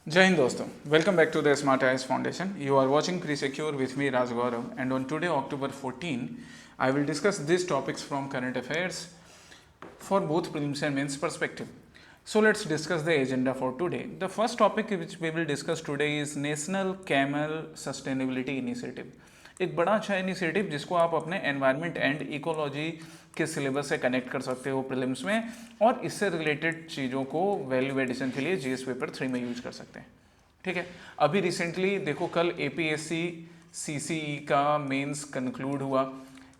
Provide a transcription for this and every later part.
Jai Hind doston, welcome back to the Smart Eyes Foundation. You are watching Pre-Secure with me Raj Gaurav, and on today October 14, I will discuss these topics from current affairs for both prelims and mains perspective. So let's discuss the agenda for today. The first topic which we will discuss today is National Camel Sustainability Initiative. एक बड़ा अच्छा initiative जिसको आप अपने environment and ecology के syllabus से connect कर सकते हो प्रीलिम्स में, और इससे रिलेटेड चीज़ों को वैल्यू एडिशन के लिए जीएस पेपर 3 में यूज कर सकते हैं. ठीक है, अभी रिसेंटली देखो, कल एपीएससी सीसीई का मेंस कंक्लूड हुआ,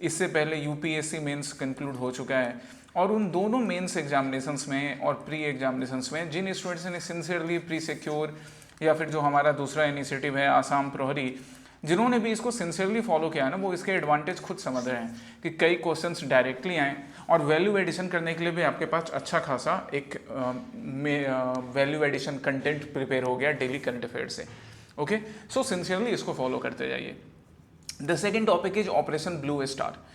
इससे पहले यूपीएससी मेंस कंक्लूड हो चुका है, और उन दोनों मेंस एग्जामिनेशंस में और प्री एग्जामिनेशंस में जिन स्टूडेंट्स ने सिंसियरली प्री सिक्योर या फिर जो हमारा दूसरा इनिशिएटिव है आसाम प्रहरी, जिन्होंने भी इसको सिंसियरली फॉलो किया है ना, वो इसके एडवांटेज खुद समझ रहे हैं कि कई क्वेश्चंस डायरेक्टली आए और वैल्यू एडिशन करने के लिए भी आपके पास अच्छा खासा एक वैल्यू एडिशन कंटेंट प्रिपेयर हो गया डेली करंट अफेयर से. ओके, सो सिंसियरली इसको फॉलो करते जाइए. The second topic is operation blue star.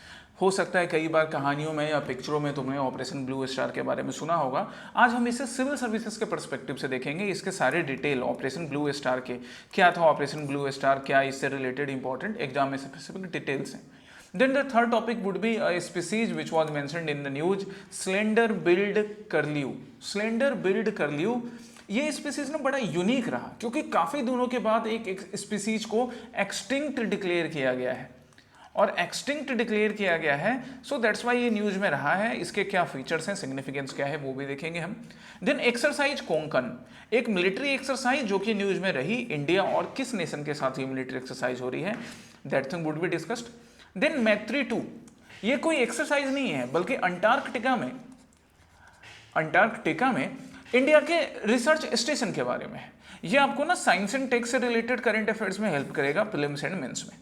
हो सकता है कई बार कहानियों में या पिक्चरों में तुमने ऑपरेशन ब्लू स्टार के बारे में सुना होगा. आज हम इसे सिविल सर्विसेज के पर्सपेक्टिव से देखेंगे, इसके सारे डिटेल ऑपरेशन ब्लू स्टार के, क्या था ऑपरेशन ब्लू स्टार, क्या इससे रिलेटेड इंपॉर्टेंट एग्जाम में स्पेसिफिक डिटेल्स हैं. Then the third topic would be a species which was mentioned in the news, slender billed curlew. Slender billed curlew, ये species ना बड़ा यूनिक रहा क्योंकि काफ़ी दिनों के बाद एक स्पीसीज को एक्सटिंक्ट डिक्लेयर किया गया है, और एक्सटिंक्ट डिक्लेयर किया गया है, सो दैट्स वाई ये न्यूज में रहा है. इसके क्या फीचर्स हैं, सिग्निफिकेंस क्या है, वो भी देखेंगे हम. देन एक्सरसाइज कोंकण, एक मिलिट्री एक्सरसाइज जो कि न्यूज में रही, इंडिया और किस नेशन के साथ ये मिलिट्री एक्सरसाइज हो रही है, that thing would be discussed. Then मैत्री 2, ये कोई एक्सरसाइज नहीं है बल्कि अंटार्कटिका में इंडिया के रिसर्च स्टेशन के बारे में है. ये आपको ना साइंस एंड टेक से रिलेटेड करंट अफेयर्स में हेल्प करेगा प्रीलिम्स एंड मेंस में.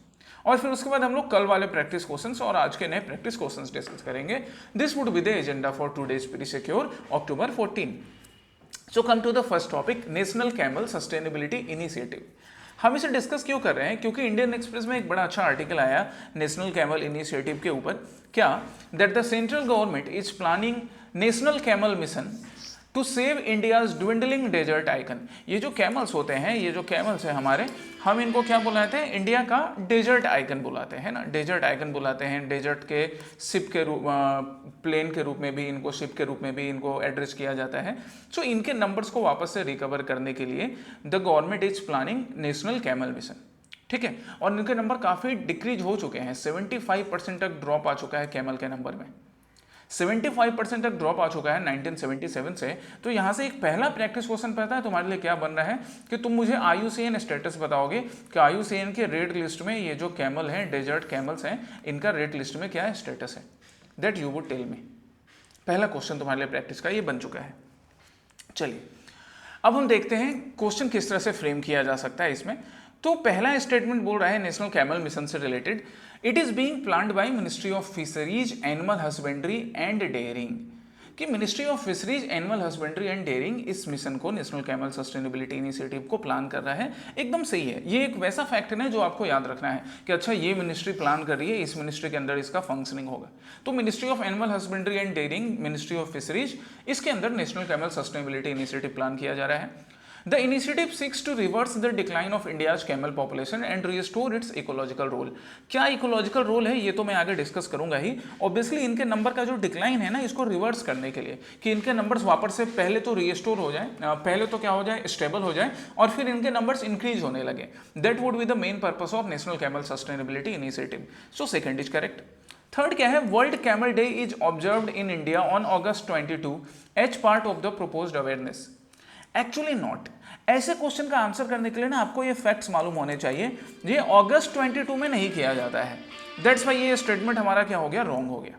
और फिर उसके बाद हम लोग कल वाले प्रैक्टिस क्वेश्चंस और आज के नए प्रैक्टिस क्वेश्चंस डिस्कस करेंगे. This would be the agenda for today's pre secure October 14. So come to the first topic, national camel sustainability initiative. हम इसे डिस्कस क्यों कर रहे हैं, क्योंकि इंडियन एक्सप्रेस में एक बड़ा अच्छा आर्टिकल आया नेशनल कैमल इनिशिएटिव के ऊपर. क्या, that the central government is planning national camel mission to save India's dwindling desert icon. ये जो कैमल्स होते हैं, ये जो कैमल्स हैं हमारे, हम इनको क्या बुलाते हैं, इंडिया का डेजर्ट आइकन बुलाते हैं ना, डेजर्ट आइकन बुलाते हैं. डेजर्ट के शिप के रूप, प्लेन के रूप में भी इनको, शिप के रूप में भी इनको एड्रेस किया जाता है. सो इनके नंबर्स को वापस से रिकवर करने के लिए the government is planning national camel mission. ठीक है, और इनके नंबर काफ़ी डिक्रीज हो चुके हैं, 75% तक ड्रॉप आ चुका है कैमल के नंबर में, 75% तक ड्रॉप आ चुका है 1977 से. तो यहाँ से एक पहला प्रैक्टिस क्वेश्चन पता है तुम्हारे लिए क्या बन रहा है, कि तुम मुझे IUCN स्टेटस बताओगे कि IUCN के रेड लिस्ट में ये जो कैमल हैं, डेजर्ट कैमल्स हैं, इनका रेड लिस्ट में क्या स्टेटस है, that you would tell me. पहला क्वेश्चन तुम्हारे लिए प्रैक्टिस का ये बन चुका है. चलिए अब हम देखते हैं क्वेश्चन किस तरह से फ्रेम किया जा सकता है इसमें. तो पहला स्टेटमेंट बोल रहा है नेशनल कैमल मिशन से related, it is being planned by ministry of fisheries, animal husbandry and dairying. कि ministry of fisheries, animal husbandry and dairying इस मिशन को, नेशनल कैमल सस्टेनेबिलिटी इनिशिएटिव को प्लान कर रहा है. एकदम सही है, ये एक वैसा फैक्ट है जो आपको याद रखना है कि अच्छा ये मिनिस्ट्री प्लान कर रही है, इस मिनिस्ट्री के अंदर इसका फंक्शनिंग होगा. तो ministry of animal husbandry and dairying, ministry of fisheries, इसके अंदर national camel sustainability initiative plan किया जा रहा है. The initiative seeks to reverse the decline of India's camel population and restore its ecological role. क्या ecological role है ये तो मैं आगे डिस्कस करूंगा ही. ऑब्वियसली इनके नंबर का जो डिक्लाइन है ना, इसको रिवर्स करने के लिए कि इनके नंबर्स वापस से पहले तो रिस्टोर हो जाए, पहले तो क्या हो जाए, स्टेबल हो जाए, और फिर इनके नंबर्स इंक्रीज होने लगे. That would be the main purpose of national camel sustainability initiative. So second is correct. Third क्या है, world camel day is observed in India on August 22 as part of the proposed awareness. Actually not. ऐसे question का answer करने के लिए ना आपको ये फैक्ट्स मालूम होने चाहिए. ये August 22 में नहीं किया जाता है, दैट्स वाई ये स्टेटमेंट हमारा क्या हो गया, रॉन्ग हो गया.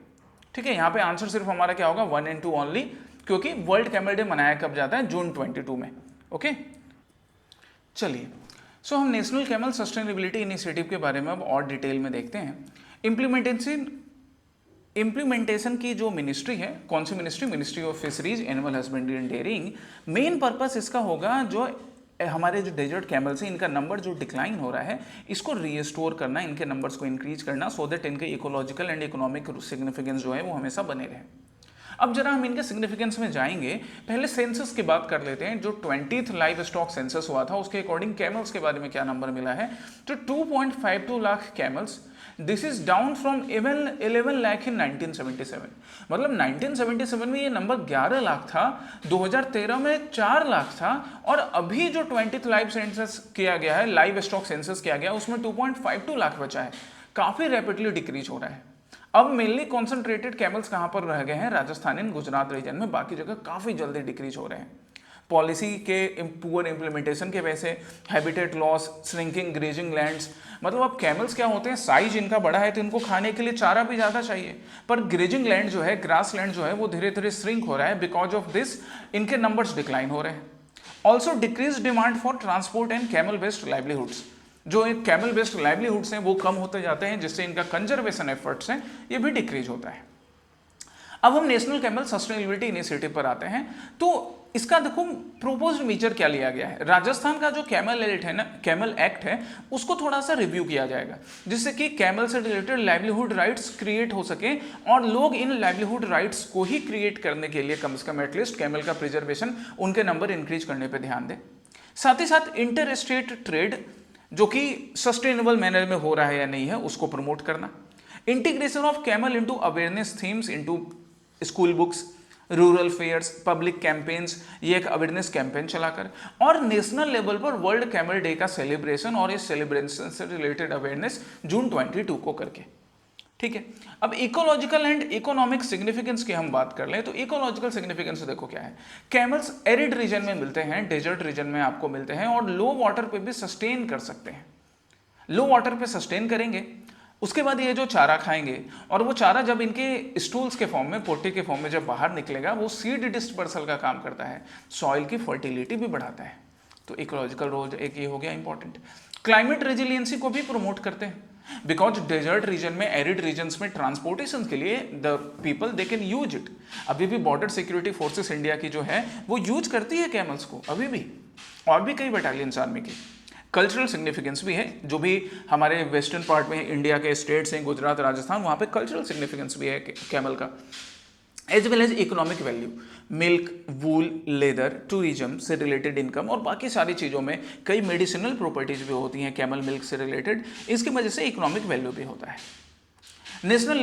ठीक है, यहाँ पे आंसर सिर्फ हमारा क्या होगा, 1 and 2 ओनली, क्योंकि वर्ल्ड कैमल डे मनाया कब जाता है, June 22 में. ओके, चलिए सो हम नेशनल कैमल सस्टेनेबिलिटी इनिशिएटिव के बारे में अब और डिटेल में देखते हैं. इम्प्लीमेंटेशन की जो मिनिस्ट्री है, कौन सी ministry, ministry of fisheries, animal husbandry and dairying. Main purpose इसका होगा जो हमारे जो डेजर्ट कैमल्स हैं, इनका नंबर जो डिक्लाइन हो रहा है, इसको रीस्टोर करना, इनके नंबर्स को इंक्रीज करना, सो दैट इनके इकोलॉजिकल एंड इकोनॉमिक सिग्निफिकेंस जो है वो हमेशा बने रहे. अब जरा हम इनके सिग्निफिकेंस में जाएंगे, पहले सेंसस की बात कर लेते हैं। जो 20th लाइव स्टॉक सेंसस हुआ था उसके अकॉर्डिंग कैमल्स के बारे में क्या नंबर मिला है, तो 2.52 lakh camels. This is down from 11 lakh in 1977। मतलब 1977 में ये नंबर 11 लाख था, 2013 में 4 लाख था, और अभी जो 20th लाइव सेंसस किया गया है, लाइव स्टॉक सेंसस किया गया, उसमें 2.52 लाख बचा है। काफी रैपिडली डिक्रीज हो रहा है। अब मेनली कॉन्सेंट्रेटेड कैमल्स कहां पर रह गए हैं, राजस्थान एंड गुजरात रीजन में, बाकी जगह काफी जल्दी डिक्रीज हो रहे हैं। पॉलिसी के पुअर इंप्लीमेंटेशन के वजह से, habitat loss, shrinking grazing lands, मतलब अब कैमल्स क्या होते हैं, साइज इनका बड़ा है तो इनको खाने के लिए चारा भी ज्यादा चाहिए, पर ग्रेजिंग लैंड जो है, ग्रास लैंड जो है, वो धीरे धीरे श्रिंक हो रहा है। बिकॉज ऑफ दिस इनके नंबर्स डिक्लाइन हो रहे हैं। Also decrease demand for transport and camel based livelihoods, जो एक कैमल बेस्ड लाइवलीहुड्स हैं वो कम होते जाते हैं, जिससे इनका कंजर्वेशन एफर्ट्स हैं ये भी डिक्रीज होता है। अब हम नेशनल कैमल सस्टेनेबिलिटी इनिशिएटिव पर आते हैं। तो इसका देखो प्रोपोज्ड मेजर क्या लिया गया है। राजस्थान का जो कैमल एक्ट है ना, कैमल एक्ट है, उसको थोड़ा सा रिव्यू किया जाएगा, जिससे कि कैमल से रिलेटेड लाइवलीहुड राइट्स क्रिएट हो सके, और लोग इन लाइवलीहुड राइट्स को ही क्रिएट करने के लिए कम से कम एटलीस्ट कैमल का प्रिजर्वेशन, उनके नंबर इंक्रीज करने पर ध्यान दें। साथ ही साथ इंटर स्टेट ट्रेड जो कि सस्टेनेबल मैनर में हो रहा है या नहीं है, उसको प्रमोट करना। Integration of camel into awareness themes into school books, rural fairs, public campaigns, ये एक अवेयरनेस कैंपेन चलाकर, और नेशनल लेवल पर वर्ल्ड कैमल डे का सेलिब्रेशन और इस सेलिब्रेशन से रिलेटेड अवेयरनेस जून 22 को करके। ठीक है, अब इकोलॉजिकल एंड इकोनॉमिक सिग्निफिकेंस की हम बात कर लें तो इकोलॉजिकल सिग्निफिकेंस देखो क्या है। कैमल्स एरिड रीजन में मिलते हैं, डेजर्ट रीजन में आपको मिलते हैं, और लो वाटर पे भी सस्टेन कर सकते हैं। लो वाटर पे सस्टेन करेंगे, उसके बाद ये जो चारा खाएंगे, और वो चारा जब इनके स्टूल्स के फॉर्म में, पोटी के फॉर्म में जब बाहर निकलेगा, वो सीड डिस्पर्सल का काम करता है, सॉइल की फर्टिलिटी भी बढ़ाता है। तो इकोलॉजिकल रोल एक ये हो गया इंपॉर्टेंट। क्लाइमेट रेजिलियंसी को भी प्रमोट करते हैं, बिकॉज डेजर्ट रीजन में, एरिड रीजन्स में ट्रांसपोर्टेशन के लिए the people they can use it. अभी भी बॉर्डर सिक्योरिटी फोर्सेस इंडिया की जो है वो यूज करती है कैमल्स को अभी भी, और भी कई बटालियंस आर्मी की। कल्चरल सिग्निफिकेंस भी है, जो भी हमारे वेस्टर्न पार्ट में इंडिया के स्टेट्स हैं, गुजरात, राजस्थान, वहाँ पे कल्चरल सिग्निफिकेंस भी है कैमल का। As well as economic value, milk, wool, leather, tourism से रिलेटेड इनकम, और बाकी सारी चीज़ों में कई मेडिसिनल प्रॉपर्टीज भी होती हैं कैमल मिल्क से रिलेटेड, इसकी वजह से इकोनॉमिक वैल्यू भी होता है। नेशनल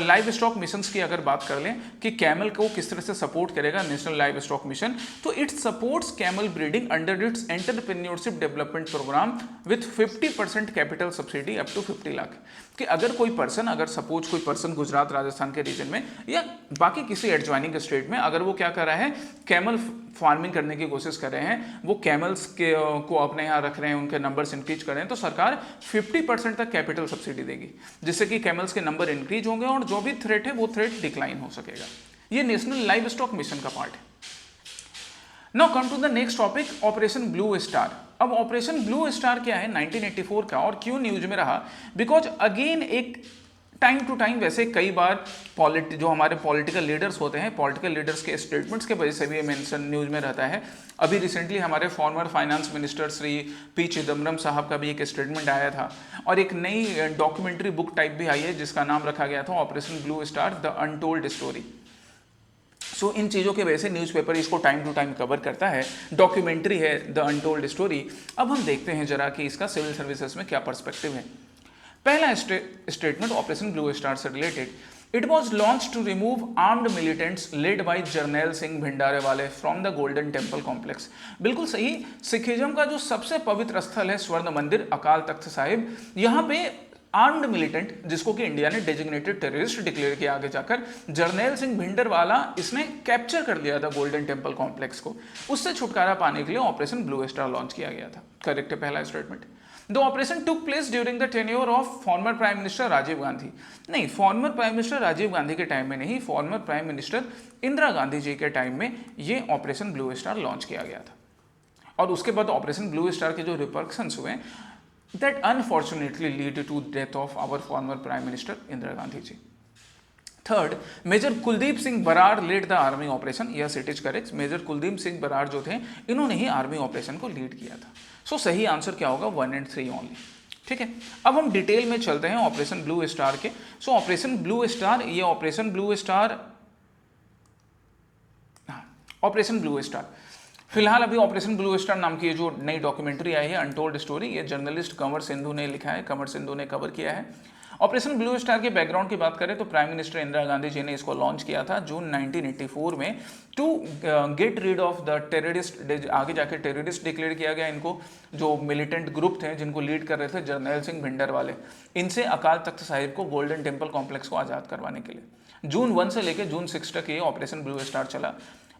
लाइव स्टॉक मिशंस की अगर बात कर लें कि कैमल को किस तरह से सपोर्ट करेगा नेशनल लाइव स्टॉक मिशन, तो it supports camel breeding under its entrepreneurship development programme with 50% capital subsidy up to 50 lakh. कि अगर कोई पर्सन, अगर सपोज कोई पर्सन गुजरात राजस्थान के रीजन में या बाकी किसी एडजॉइनिंग स्टेट में अगर वो क्या कर रहा है, कैमल फार्मिंग करने की कोशिश कर रहे हैं, वो कैमल्स के को अपने यहाँ रख रहे हैं, उनके नंबर्स इंक्रीज कर रहे हैं, तो सरकार 50% तक कैपिटल सब्सिडी देगी, जिससे कि कैमल्स के नंबर इंक्रीज होंगे और जो भी थ्रेट है वो थ्रेट डिक्लाइन हो सकेगा। ये नेशनल लाइव स्टॉक मिशन का पार्ट है। Now come to the next topic, operation blue star. अब ऑपरेशन ब्लू स्टार क्या है 1984 का, और क्यों न्यूज में रहा, बिकॉज अगेन एक टाइम टू टाइम वैसे कई बार जो हमारे पॉलिटिकल लीडर्स होते हैं, पॉलिटिकल लीडर्स के स्टेटमेंट्स के वजह से भी ये मेंशन न्यूज में रहता है। अभी रिसेंटली हमारे former finance minister Shri P Chidambaram साहब का भी एक स्टेटमेंट आया था, और एक नई डॉक्यूमेंट्री बुक टाइप भी आई है जिसका नाम रखा गया था Operation blue Star the untold story. So इन चीज़ों के वजह से न्यूज़पेपर इसको टाइम टू टाइम कवर करता है, डॉक्यूमेंट्री है द अनटोल्ड स्टोरी। अब हम देखते हैं जरा कि इसका सिविल सर्विसेज में क्या पर्सपेक्टिव है। पहला स्टेटमेंट ऑपरेशन ब्लू स्टार से related, it was launch to remove armed militants led by Jarnail Singh Bhindranwale from the Golden Temple complex. बिल्कुल सही, सिखिज्म का जो सबसे पवित्र स्थल है स्वर्ण मंदिर अकाल तख्त साहिब, यहाँ पे आर्म्ड मिलिटेंट, जिसको कि इंडिया ने डेजिग्नेटेड टेररिस्ट डिक्लेयर किया आगे जाकर, जर्नैल सिंह भिंडरवाला, इसने कैप्चर कर लिया था गोल्डन टेम्पल कॉम्प्लेक्स को। उससे छुटकारा पाने के लिए ऑपरेशन ब्लू स्टार लॉन्च किया गया था। करेक्ट है पहला statement. The operation took place during the tenure of former prime minister Rajiv Gandhi. नहीं, former prime minister Rajiv Gandhi के टाइम में नहीं, former prime minister Indira Gandhi ji के टाइम में ये ऑपरेशन ब्लू स्टार लॉन्च किया गया था। और उसके बाद ऑपरेशन ब्लू स्टार के जो रिपर्कशंस हुए, that unfortunately lead to death of our former prime minister Indira Gandhi ji. Third, Major Kuldeep Singh Barar led the army operation. Yes, it is correct. Major Kuldeep Singh Barar जो थे, इन्होंने ही army operation को lead किया था। सो सही answer क्या होगा 1 and 3 only. ठीक है, अब हम डिटेल में चलते हैं ऑपरेशन ब्लू स्टार के। सो ऑपरेशन ब्लू स्टार, ये operation blue star operation blue star, फिलहाल अभी ऑपरेशन ब्लू स्टार नाम की जो नई डॉक्यूमेंट्री आई है अनटोल्ड स्टोरी, ये जर्नलिस्ट कंवर सिंधु ने लिखा है, कंवर सिंधु ने कवर किया है। ऑपरेशन ब्लू स्टार के बैकग्राउंड की बात करें तो प्राइम मिनिस्टर इंदिरा गांधी जी ने इसको लॉन्च किया था जून 1984 में to get rid of the terrorist, आगे जाके टेररिस्ट डिक्लेयर किया गया इनको, जो मिलिटेंट ग्रुप थे जिनको लीड कर रहे थे जर्नैल सिंह भिंडरवाले, इनसे अकाल तख्त साहिब को गोल्डन टेम्पल कॉम्प्लेक्स को आज़ाद करवाने के लिए। जून 1 से लेकर जून 6 तक ये ऑपरेशन ब्लू स्टार चला।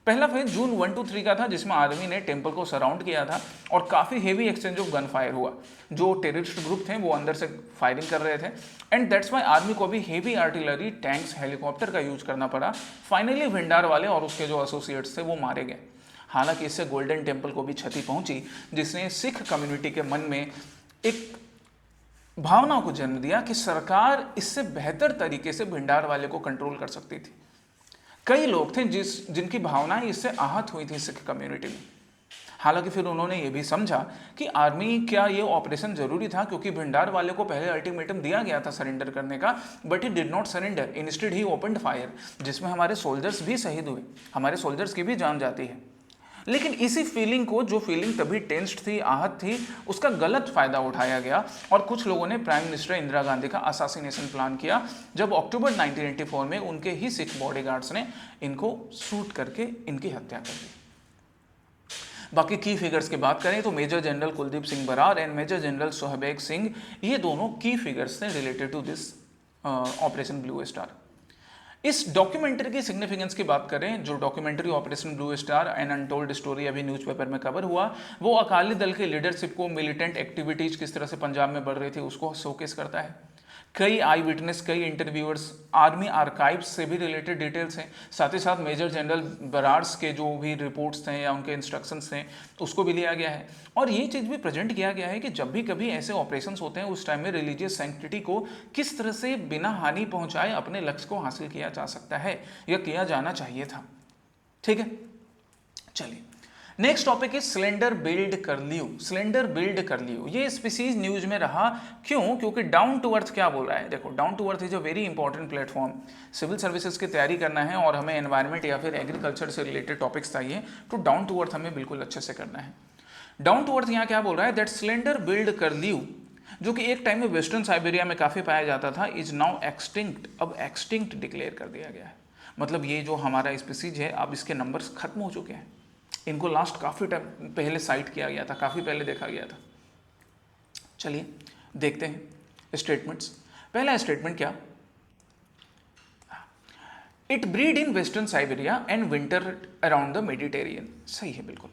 पहला फेज जून 1 to 3 का था जिसमें आर्मी ने टेम्पल को सराउंड किया था और काफ़ी heavy exchange of gun fire हुआ, जो टेररिस्ट ग्रुप थे वो अंदर से फायरिंग कर रहे थे एंड दैट्स वाई आर्मी को भी हेवी आर्टिलरी, टैंक्स, हेलीकॉप्टर का यूज करना पड़ा। फाइनली भिंडारवाले और उसके जो एसोसिएट्स थे वो मारे गए। हालांकि इससे गोल्डन टेम्पल को भी क्षति पहुंची जिसने सिख कम्युनिटी के मन में एक भावना को जन्म दिया कि सरकार इससे बेहतर तरीके से भिंडारवाले को कंट्रोल कर सकती थी। कई लोग थे जिनकी भावनाएं इससे आहत हुई थी सिख कम्युनिटी में। हालांकि फिर उन्होंने ये भी समझा कि आर्मी क्या ये ऑपरेशन जरूरी था, क्योंकि भिंडार वाले को पहले अल्टीमेटम दिया गया था सरेंडर करने का, but he did not surrender, instead he opened fire, जिसमें हमारे सोल्जर्स भी शहीद हुए, हमारे सोल्जर्स की भी जान जाती है। लेकिन इसी फीलिंग को, जो फीलिंग तभी टेंस्ड थी, आहत थी, उसका गलत फायदा उठाया गया और कुछ लोगों ने प्राइम मिनिस्टर इंदिरा गांधी का असासिनेशन प्लान किया, जब अक्टूबर 1984 में उनके ही सिख बॉडीगार्ड्स ने इनको शूट करके इनकी हत्या कर दी। बाकी की फिगर्स की बात करें तो major general Kuldeep Singh Brar and major general Shabeg Singh, ये दोनों की फिगर्स थे related to this Operation blue Star. इस डॉक्यूमेंट्री की सिग्निफिकेंस की बात करें, जो documentary Operation blue Star and untold story अभी न्यूज़पेपर में कवर हुआ, वो अकाली दल के लीडरशिप को, मिलिटेंट एक्टिविटीज किस तरह से पंजाब में बढ़ रही थी उसको शोकेस करता है। कई आई विटनेस, कई इंटरव्यूअर्स, आर्मी आर्काइव्स से भी रिलेटेड डिटेल्स हैं, साथ ही साथ मेजर जनरल बरार्स के जो भी रिपोर्ट्स थे या उनके इंस्ट्रक्शंस थे उसको भी लिया गया है। और ये चीज़ भी प्रेजेंट किया गया है कि जब भी कभी ऐसे ऑपरेशंस होते हैं उस टाइम में रिलीजियस सैंक्टिटी को किस तरह से बिना हानि पहुंचाए अपने लक्ष्य को हासिल किया जा सकता है या किया जाना चाहिए था। ठीक है, चलिए नेक्स्ट टॉपिक है सिलेंडर बिल्ड कर्लियो। सिलेंडर बिल्ड कर्लियो ये स्पीसीज न्यूज में रहा, क्यों? क्योंकि डाउन टू अर्थ क्या बोल रहा है, देखो down to earth is a very important platform. Civil services की तैयारी करना है और हमें एनवायरनमेंट या फिर एग्रीकल्चर से रिलेटेड टॉपिक्स चाहिए, तो डाउन टू अर्थ हमें बिल्कुल अच्छे से करना है। डाउन टू अर्थ यहाँ क्या बोल रहा है, दैट सिलेंडर बिल्ड कर्लियो, जो कि एक टाइम में वेस्टर्न साइबेरिया में काफ़ी पाया जाता था, इज नाउ एक्सटिंक्ट, अब एक्सटिंक्ट डिक्लेयर कर दिया गया है। मतलब ये जो हमारा स्पीसीज है अब इसके नंबर्स खत्म हो चुके हैं, इनको लास्ट काफ़ी टाइम पहले साइट किया गया था, काफ़ी पहले देखा गया था। चलिए देखते हैं स्टेटमेंट्स। पहला स्टेटमेंट क्या, it breed in western Siberia and winter around the Mediterranean. सही है बिल्कुल।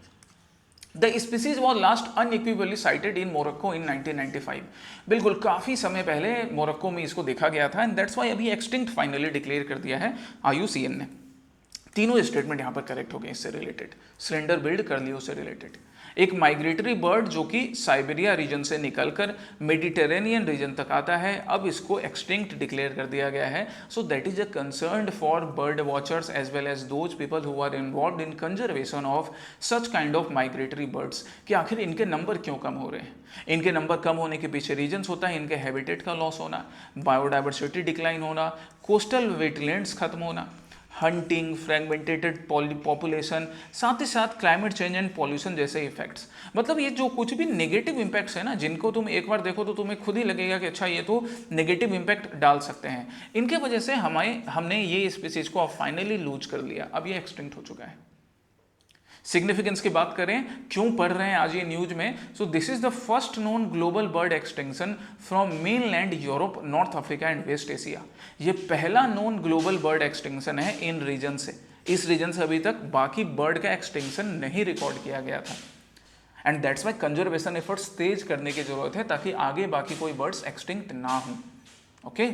The species was last unequivocally sighted in Morocco in 1995। बिल्कुल काफ़ी समय पहले मोरक्को में इसको देखा गया था एंड दैट्स वाई अभी एक्सटिंक्ट फाइनली डिक्लेयर कर दिया है IUCN ने। तीनों स्टेटमेंट यहाँ पर करेक्ट हो गए इससे रिलेटेड, सिलेंडर बिल्ड कर लियो से रिलेटेड। एक माइग्रेटरी बर्ड जो कि साइबेरिया रीजन से निकलकर मेडिटेरेनियन रीजन तक आता है, अब इसको एक्सटिंक्ट डिक्लेयर कर दिया गया है। So that is a concern for bird watchers as well as those people who are involved in conservation of such kind of migratory birds, कि आखिर इनके नंबर क्यों कम हो रहे हैं। इनके नंबर कम होने के पीछे रीजन्स होता है इनके हैबिटेट का लॉस होना, बायोडाइवर्सिटी डिक्लाइन होना, कोस्टल वेटलैंड्स खत्म होना, हंटिंग, फ्रेगमेंटेटेड पॉपुलेशन, साथ ही साथ क्लाइमेट चेंज एंड पॉल्यूशन जैसे इफेक्ट्स। मतलब ये जो कुछ भी नेगेटिव इम्पैक्ट्स है ना, जिनको तुम एक बार देखो तो तुम्हें खुद ही लगेगा कि अच्छा ये तो नेगेटिव इम्पैक्ट डाल सकते हैं, इनके वजह से हमने ये स्पीसीज को अब फाइनली लूज कर लिया, अब ये एक्सटिंक्ट हो चुका है। सिग्निफिकेंस की बात करें, क्यों पढ़ रहे हैं आज ये न्यूज में, so this is the first known global bird extinction from mainland Europe, North Africa and West Asia. ये पहला नोन ग्लोबल बर्ड एक्सटिंक्शन है इन रीजन से। इस रीजन से अभी तक बाकी बर्ड का एक्सटिंक्शन नहीं रिकॉर्ड किया गया था and that's why conservation efforts तेज करने की जरूरत है ताकि आगे बाकी कोई बर्ड्स एक्सटिंक्ट ना हो। ओके,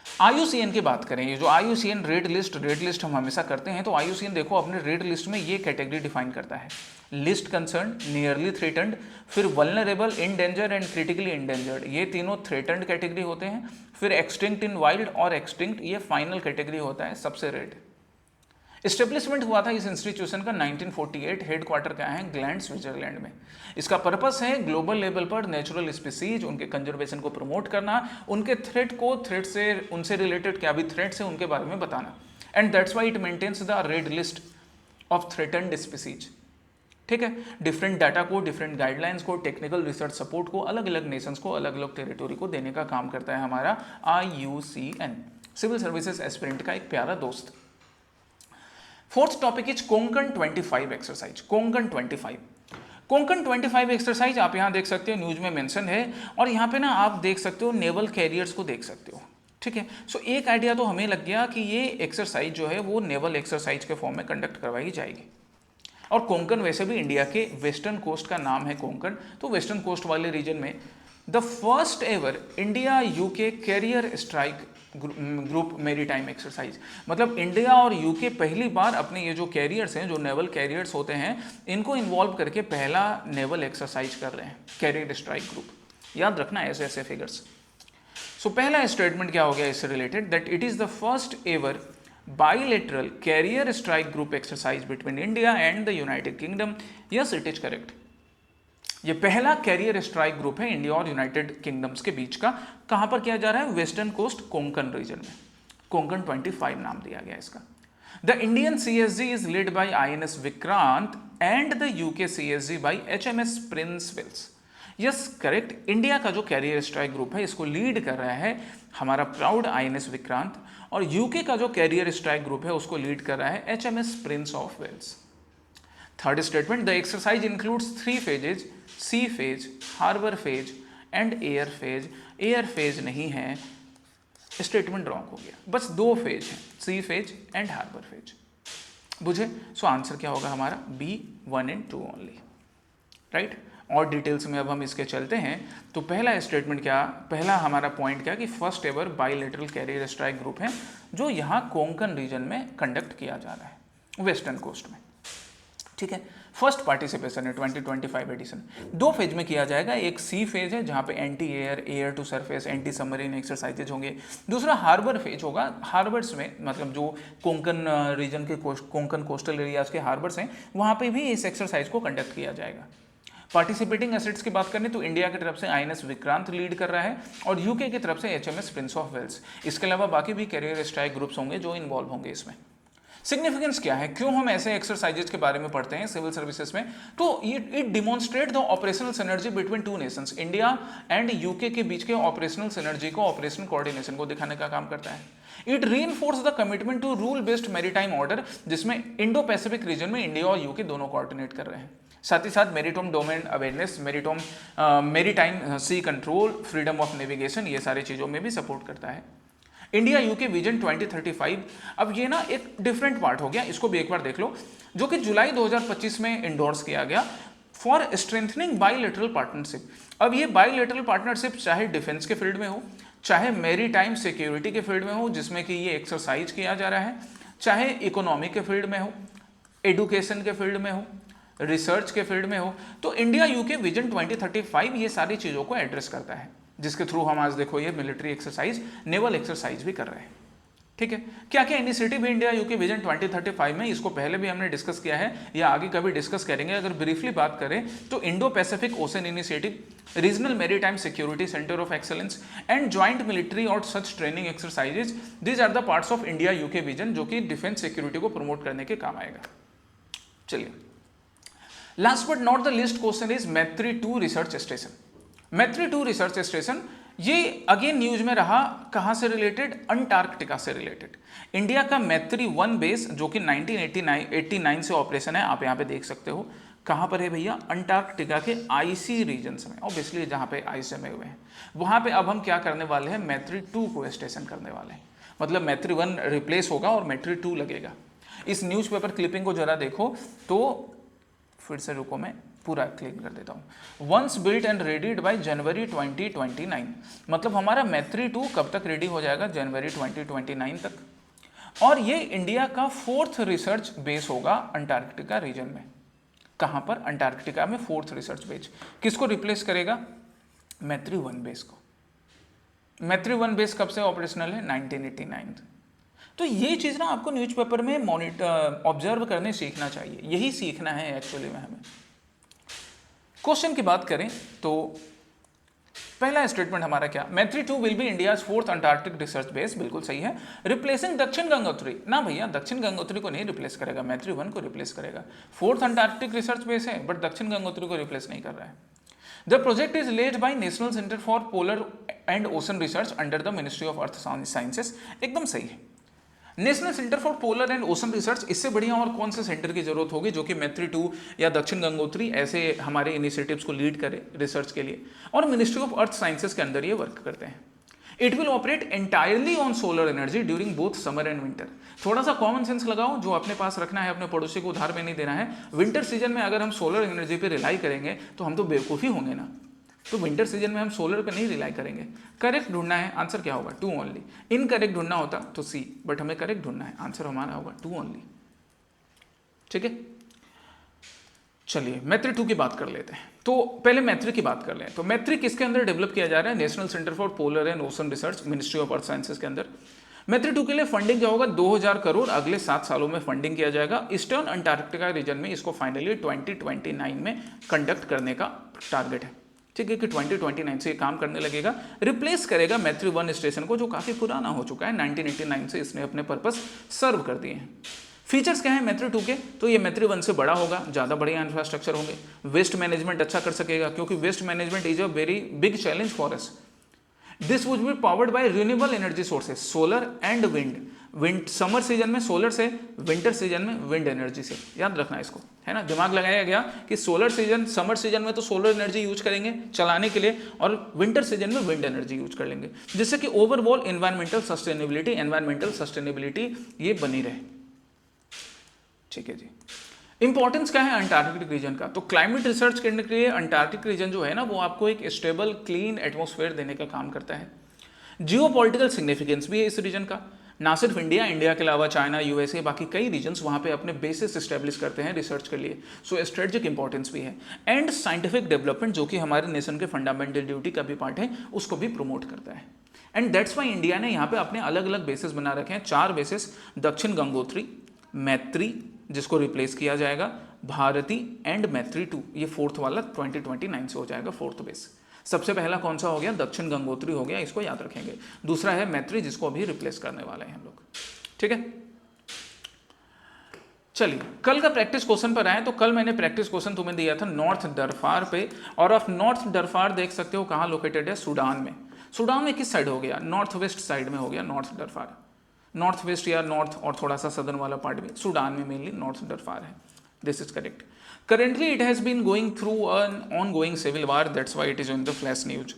IUCN की बात करें, ये जो IUCN रेड लिस्ट हम हमेशा करते हैं, तो IUCN देखो अपने रेड लिस्ट में ये कैटेगरी डिफाइन करता है, लिस्ट कंसर्न, नियरली थ्रेटन्ड, फिर vulnerable, in danger and critically endangered, ये तीनों थ्रेटन्ड कैटेगरी होते हैं। फिर एक्सटिंक्ट इन वाइल्ड और एक्सटिंक्ट, ये फाइनल कैटेगरी होता है, सबसे रेड। एस्टेब्लिशमेंट हुआ था इस इंस्टीट्यूशन का 1948, हेडक्वार्टर क्या है ग्लैंड, स्विट्जरलैंड में। इसका पर्पस है ग्लोबल लेवल पर नेचुरल स्पीसीज, उनके कंजर्वेशन को प्रमोट करना, उनके थ्रेट से, उनसे रिलेटेड क्या भी थ्रेट्स है उनके बारे में बताना, and that's why it maintains the red list of threatened species. ठीक है, डिफरेंट डाटा को, डिफरेंट गाइडलाइंस को, टेक्निकल रिसर्च सपोर्ट को अलग अलग नेशंस को, अलग अलग टेरिटोरी को देने का काम करता है हमारा IUCN, सिविल सर्विसेज एस्पिरेंट का एक प्यारा दोस्त। Fourth topic is Konkan 25 exercise. Konkan 25, Konkan 25 exercise आप यहाँ देख सकते हो, न्यूज में मेंशन है, और यहाँ पे ना आप देख सकते हो नेवल कैरियर्स को देख सकते हो। ठीक है, सो एक आइडिया तो हमें लग गया कि ये एक्सरसाइज जो है वो नेवल एक्सरसाइज के फॉर्म में कंडक्ट करवाई जाएगी। और कोंकण वैसे भी इंडिया के वेस्टर्न कोस्ट का नाम है कोंकण, तो वेस्टर्न कोस्ट वाले रीजन में the first ever India UK carrier strike group maritime exercise, मतलब इंडिया और यूके पहली बार अपने ये जो कैरियर्स हैं, जो नेवल कैरियर्स होते हैं, इनको इन्वॉल्व करके पहला नेवल एक्सरसाइज कर रहे हैं, कैरियर स्ट्राइक ग्रुप। याद रखना ऐसे ऐसे फिगर्स। सो पहला स्टेटमेंट क्या हो गया इससे related, that it is the first ever bilateral carrier strike group exercise between India and the United Kingdom. Yes, it is correct. ये पहला कैरियर स्ट्राइक ग्रुप है इंडिया और यूनाइटेड किंगडम्स के बीच का। कहां पर किया जा रहा है? वेस्टर्न कोस्ट कोंकण रीजन में। कोंकण 25 नाम दिया गया इसका। The Indian CSG is led by INS Vikrant and the UK CSG by HMS Prince Wales. Yes correct, India का जो कैरियर स्ट्राइक ग्रुप है इसको लीड कर रहा है हमारा प्राउड INS विक्रांत, और यूके का जो कैरियर स्ट्राइक ग्रुप है उसको लीड कर रहा है HMS prince of Wales. Third statement, the exercise includes 3 phases, sea phase, harbour phase and air phase. Air phase नहीं है, स्टेटमेंट रॉन्ग हो गया, बस 2 फेज हैं, सी फेज एंड हार्बर फेज। बुझे? सो आंसर क्या होगा हमारा? B, 1 and 2 only, right. और डिटेल्स में अब हम इसके चलते हैं। तो पहला स्टेटमेंट क्या, पहला हमारा पॉइंट क्या कि first ever bilateral carrier strike group है जो यहाँ कोंकण रीजन में कंडक्ट किया जा रहा है वेस्टर्न कोस्ट में। ठीक है, फर्स्ट पार्टिसिपेशन है 2025 एडिशन। 2 फेज में किया जाएगा, एक सी फेज है जहाँ पे anti air, air to surface, anti submarine exercises होंगे। दूसरा हार्बर फेज होगा, हार्बर्स में मतलब जो कोंकण रीजन के कोंकण कोस्टल एरियाज के हार्बर्स हैं वहाँ पे भी इस एक्सरसाइज को कंडक्ट किया जाएगा। पार्टिसिपेटिंग एसेट्स की बात करें तो इंडिया की तरफ से INS विक्रांत लीड कर रहा है और यूके की तरफ से HMS प्रिंस ऑफ वेल्स। इसके अलावा बाकी भी कैरियर स्ट्राइक ग्रुप्स होंगे जो इन्वॉल्व होंगे इसमें। सिग्निफिकेंस क्या है, क्यों हम ऐसे एक्सरसाइजेज के बारे में पढ़ते हैं सिविल सर्विसेज में? तो it demonstrate the operational synergy between 2 nations, India and UK के बीच के ऑपरेशनल सिनर्जी को, ऑपरेशनल कोऑर्डिनेशन को दिखाने का काम करता है। It reinforce the commitment to rule based maritime order, जिसमें इंडो पैसिफिक रीजन में इंडिया और यूके दोनों कोऑर्डिनेट कर रहे हैं। साथ ही साथ maritime domain awareness, maritime sea control, freedom of navigation, ये सारी चीज़ों में भी सपोर्ट करता है। इंडिया यूके विजन 2035, अब ये ना एक डिफरेंट पार्ट हो गया, इसको भी एक बार देख लो, जो कि जुलाई 2025 में इंडोर्स किया गया फॉर स्ट्रेंथनिंग बाइलेटरल पार्टनरशिप। अब ये बाइलेटरल पार्टनरशिप चाहे डिफेंस के फील्ड में हो, चाहे मेरीटाइम सिक्योरिटी के फील्ड में हो जिसमें कि ये एक्सरसाइज किया जा रहा है, चाहे इकोनॉमी के फील्ड में हो, एडुकेशन के फील्ड में हो, रिसर्च के फील्ड में हो, तो इंडिया यूके विजन 2035 ये सारी चीज़ों को एड्रेस करता है, जिसके थ्रू हम आज देखो ये मिलिट्री एक्सरसाइज, नेवल एक्सरसाइज भी कर रहे हैं। ठीक है, क्या क्या इनिशिएटिव है इंडिया यूके विजन 2035 में, इसको पहले भी हमने डिस्कस किया है या आगे कभी डिस्कस करेंगे। अगर ब्रीफली बात करें तो Indo Pacific ocean initiative, regional maritime security centre of excellence and joint military और such training exercises, these are the parts of India UK vision, जो कि डिफेंस सिक्योरिटी को प्रमोट करने के काम आएगा। चलिए, last but not the list question is मैत्री 2 रिसर्च स्टेशन। मैत्री 2 रिसर्च स्टेशन ये अगेन न्यूज में रहा, कहां से रिलेटेड? अंटार्कटिका से रिलेटेड। इंडिया का मैत्री 1 बेस जो कि 1989 से ऑपरेशन है, आप यहां पे देख सकते हो। कहां पर है भैया? अंटार्कटिका के आईसी रीजन्स में, ऑब्वियसली जहां पे आइस जमे हुए हैं वहां पे अब हम क्या करने वाले हैं? मैत्री 2 को स्टेशन करने वाले हैं। मतलब मैत्री 1 रिप्लेस होगा और मैत्री 2 लगेगा। इस न्यूज़पेपर क्लिपिंग को जरा देखो तो, फिर से रुको मैं पूरा क्लिक कर देता हूँ। Once built and readied by January 2029, मतलब हमारा मैत्री 2 कब तक रेडी हो जाएगा? जनवरी 2029 तक। और ये इंडिया का 4th रिसर्च बेस होगा अंटार्कटिका रीजन में। कहाँ पर? अंटार्कटिका में 4th रिसर्च बेस। किसको रिप्लेस करेगा? मैत्री 1 बेस को। मैत्री 1 बेस कब से ऑपरेशनल है? 1989। तो ये चीज़ ना आपको न्यूज़पेपर में मॉनिटर ऑब्जर्व करने सीखना चाहिए, यही सीखना है एक्चुअली में हमें। क्वेश्चन की बात करें तो पहला स्टेटमेंट हमारा क्या, मैत्री 2 will be India's 4th Antarctic research base, बिल्कुल सही है। रिप्लेसिंग दक्षिण गंगोत्री, ना भैया दक्षिण गंगोत्री को नहीं रिप्लेस करेगा, मैत्री 1 को रिप्लेस करेगा। 4th अंटार्कटिक रिसर्च बेस है बट दक्षिण गंगोत्री को रिप्लेस नहीं कर रहा है। The project is led bye national centre for polar and ocean research under the ministry of earth sciences, एकदम सही है। National centre for polar and ocean research, इससे बढ़िया और कौन से सेंटर की जरूरत होगी जो कि मैत्री 2 या दक्षिण गंगोत्री ऐसे हमारे इनिशिएटिव्स को लीड करे रिसर्च के लिए, और मिनिस्ट्री ऑफ अर्थ साइंसेस के अंदर ये वर्क करते हैं। It will operate entirely on solar energy during both summer and winter. थोड़ा सा कॉमन सेंस लगाओ, जो अपने पास रखना है, अपने पड़ोसी को उधार में नहीं देना है। विंटर सीजन में अगर हम सोलर एनर्जी पे रिलाई करेंगे तो हम तो बेवकूफ़ी होंगे ना, तो विंटर सीजन में हम सोलर पे नहीं रिलाई करेंगे। करेक्ट ढूंढना है, आंसर क्या होगा 2 ओनली। इनकरेक्ट ढूंढना होता तो सी, बट हमें करेक्ट ढूंढना है, आंसर हमारा होगा 2 ओनली। ठीक है, चलिए मैत्री 2 की बात कर लेते हैं। तो पहले मैत्री की बात कर लें। तो मैत्री किसके अंदर डेवलप किया जा रहा है, national centre for polar and ocean research, ministry of earth sciences के अंदर। मैत्री 2 के लिए फंडिंग क्या होगा, 2000 करोड़ अगले 7 सालों में फंडिंग किया जाएगा। ईस्टर्न अंटार्कटिका रीजन में इसको फाइनली 2029 में कंडक्ट करने का टारगेट है। ठीक है कि 2029 से ये काम करने लगेगा, रिप्लेस करेगा मैत्री 1 स्टेशन को जो काफ़ी पुराना हो चुका है, 1989 से इसने अपने पर्पस सर्व कर दिए हैं। फीचर्स क्या है मैत्री 2 के, तो ये मैत्री 1 से बड़ा होगा, ज़्यादा बढ़िया इंफ्रास्ट्रक्चर होंगे, वेस्ट मैनेजमेंट अच्छा कर सकेगा क्योंकि waste management is a very big challenge for us. This would be powered by renewable energy sources, solar and wind summer season में सोलर से, विंटर सीजन में विंड एनर्जी से, याद रखना इसको, है ना। दिमाग लगाया गया कि सोलर सीजन, समर सीजन में तो सोलर एनर्जी यूज करेंगे चलाने के लिए और विंटर सीजन में विंड एनर्जी यूज कर लेंगे, जिससे कि ओवरऑल एनवायरमेंटल सस्टेनेबिलिटी ये बनी रहे। ठीक है जी। इंपॉर्टेंस क्या है अंटार्कटिक रीजन का, तो क्लाइमेट रिसर्च करने के लिए अंटार्कटिक रीजन जो है ना वो आपको एक स्टेबल क्लीन एटमॉस्फेयर देने का काम करता है। जियोपॉलिटिकल सिग्निफिकेंस भी है इस रीजन का, ना सिर्फ इंडिया के अलावा चाइना, यूएसए, बाकी कई रीजन्स वहाँ पे अपने बेसिस एस्टेब्लिश करते हैं रिसर्च के लिए, सो स्ट्रेटेजिक इंपॉर्टेंस भी है। एंड साइंटिफिक डेवलपमेंट जो कि हमारे नेशन के फंडामेंटल ड्यूटी का भी पार्ट है, उसको भी प्रमोट करता है। एंड दैट्स वाई इंडिया ने यहाँ पे अपने अलग अलग बेसिस बना रखे हैं, 4 बेसिस, दक्षिण गंगोत्री, मैत्री जिसको रिप्लेस किया जाएगा, भारती एंड मैत्री 2, ये 4th वाला 2029 से हो जाएगा 4th बेस। सबसे पहला कौन सा हो गया, दक्षिण गंगोत्री हो गया, इसको याद रखेंगे। दूसरा है मैत्री जिसको अभी रिप्लेस करने वाले हैं हम लोग। ठीक है, चलिए कल का प्रैक्टिस क्वेश्चन पर आए। तो कल मैंने प्रैक्टिस क्वेश्चन तुम्हें दिया था नॉर्थ दरफार पे, और आप नॉर्थ दरफार देख सकते हो कहाँ लोकेटेड है, सूडान में। सूडान में किस साइड हो गया, नॉर्थ वेस्ट साइड में हो गया नॉर्थ दरफार, नॉर्थ वेस्ट या नॉर्थ और थोड़ा सा सदर्न वाला पार्ट भी, सूडान में मेनली नॉर्थ दरफार है। This is correct. Currently, it has been going through an ongoing civil war. That's why it is on the flash news.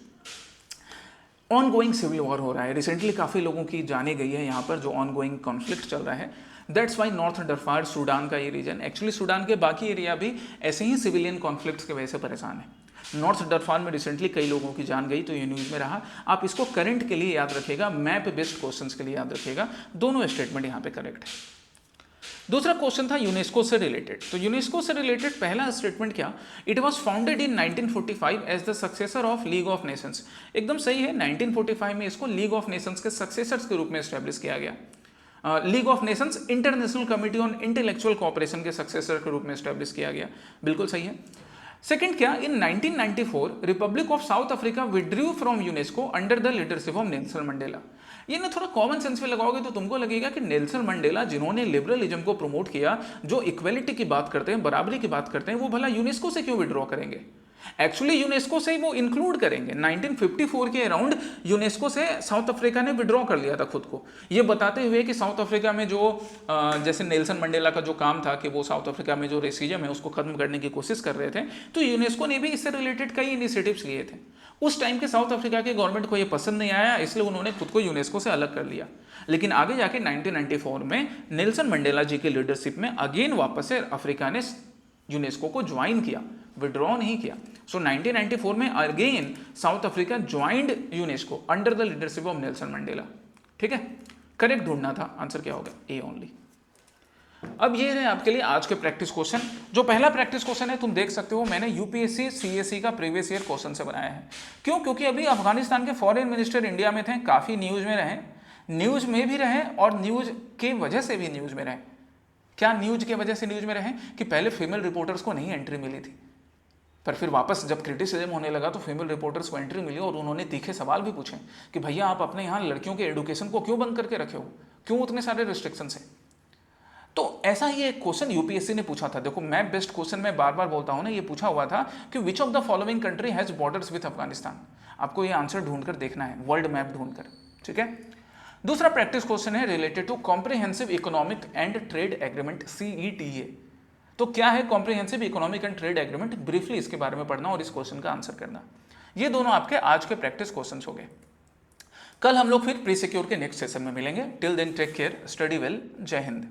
Ongoing civil war हो रहा है, रिसेंटली काफ़ी लोगों की जाने गई है यहाँ पर, जो ongoing conflict चल रहा है। That's why नॉर्थ दरफार सूडान का ये रीजन, एक्चुअली सूडान के बाकी एरिया भी ऐसे ही सिविलियन कॉन्फ्लिक्ट्स की वजह से परेशान है। नॉर्थ दरफार में रिसेंटली कई लोगों की जान गई, तो ये न्यूज़ में रहा। आप इसको करंट के लिए याद रखिएगा, मैप बेस्ड क्वेश्चंस के लिए याद रखिएगा, दोनों स्टेटमेंट यहाँ पे करेक्ट है। दूसरा क्वेश्चन था यूनेस्को से रिलेटेड। तो यूनेस्को से रिलेटेड पहला स्टेटमेंट क्या, it was founded in 1945 as the successor of League of Nations. एकदम सही है, 1945 में इसको लीग ऑफ नेशंस के सक्सेसर्स के रूप में एस्टेब्लिश किया गया। League of Nations International Committee on Intellectual Cooperation के सक्सेसर के रूप में एस्टेब्लिश किया गया, बिल्कुल सही है। सेकंड क्या, इन 1994 Republic of south Africa withdrew from UNESCO under the leadership of Nelson Mandela. ये ना थोड़ा कॉमन सेंस में लगाओगे तो तुमको लगेगा कि नेल्सन मंडेला जिन्होंने लिबरलिज्म को प्रमोट किया, जो इक्वलिटी की बात करते हैं, बराबरी की बात करते हैं, वो भला यूनेस्को से क्यों विड्रॉ करेंगे। एक्चुअली यूनेस्को से ही वो इंक्लूड करेंगे। 1954 के अराउंड यूनेस्को से साउथ अफ्रीका ने विड्रॉ कर लिया था खुद को, ये बताते हुए कि साउथ अफ्रीका में जो जैसे नेल्सन मंडेला का जो काम था कि वो साउथ अफ्रीका में जो रेसिज्म है उसको खत्म करने की कोशिश कर रहे थे, तो यूनेस्को ने भी इससे रिलेटेड कई इनिशिएटिव्स लिए थे। उस टाइम के साउथ अफ्रीका के गवर्नमेंट को ये पसंद नहीं आया, इसलिए उन्होंने खुद को यूनेस्को से अलग कर लिया। लेकिन आगे जाके 1994 में नेल्सन मंडेला जी के लीडरशिप में अगेन वापस से अफ्रीका ने यूनेस्को को ज्वाइन किया, विड्रॉ नहीं किया। सो 1994 में again south Africa joined UNESCO under the leadership of Nelson Mandela. ठीक है, करेक्ट ढूंढना था, आंसर क्या होगा, ए ओनली। अब ये है आपके लिए आज के प्रैक्टिस क्वेश्चन। जो पहला प्रैक्टिस क्वेश्चन है तुम देख सकते हो, मैंने यूपीएससी सीएसई का प्रीवियस ईयर क्वेश्चन से बनाया है। क्यों, क्योंकि अभी अफगानिस्तान के फॉरेन मिनिस्टर इंडिया में थे, काफ़ी न्यूज़ में रहे, न्यूज़ में भी रहे और न्यूज़ के वजह से भी न्यूज़ में रहे। क्या न्यूज़ के वजह से न्यूज़ में रहे कि पहले फीमेल रिपोर्टर्स को नहीं एंट्री मिली थी, पर फिर वापस जब क्रिटिसिज्म होने लगा तो फीमेल रिपोर्टर्स को एंट्री मिली और उन्होंने तीखे सवाल भी पूछे कि भैया आप अपने यहाँ लड़कियों के एडुकेशन को क्यों बंद करके रखे हो, क्यों उतने सारे रिस्ट्रिक्शन है। तो ऐसा ही एक क्वेश्चन यूपीएससी ने पूछा था। देखो मैप बेस्ड क्वेश्चन मैं बार बार बोलता हूं ना, ये पूछा हुआ था कि which of the following country has borders with Afghanistan. आपको ये आंसर ढूंढकर देखना है, वर्ल्ड मैप ढूंढकर, ठीक है। दूसरा प्रैक्टिस क्वेश्चन है related to comprehensive economic and trade agreement, CETA। तो क्या है comprehensive economic and trade agreement, briefly इसके बारे में पढ़ना और इस क्वेश्चन का आंसर करना। ये दोनों आपके आज के प्रैक्टिस क्वेश्चन हो गए। कल हम लोग फिर प्री सिक्योर के नेक्स्ट सेशन में मिलेंगे। Till then take care, study well, जय हिंद।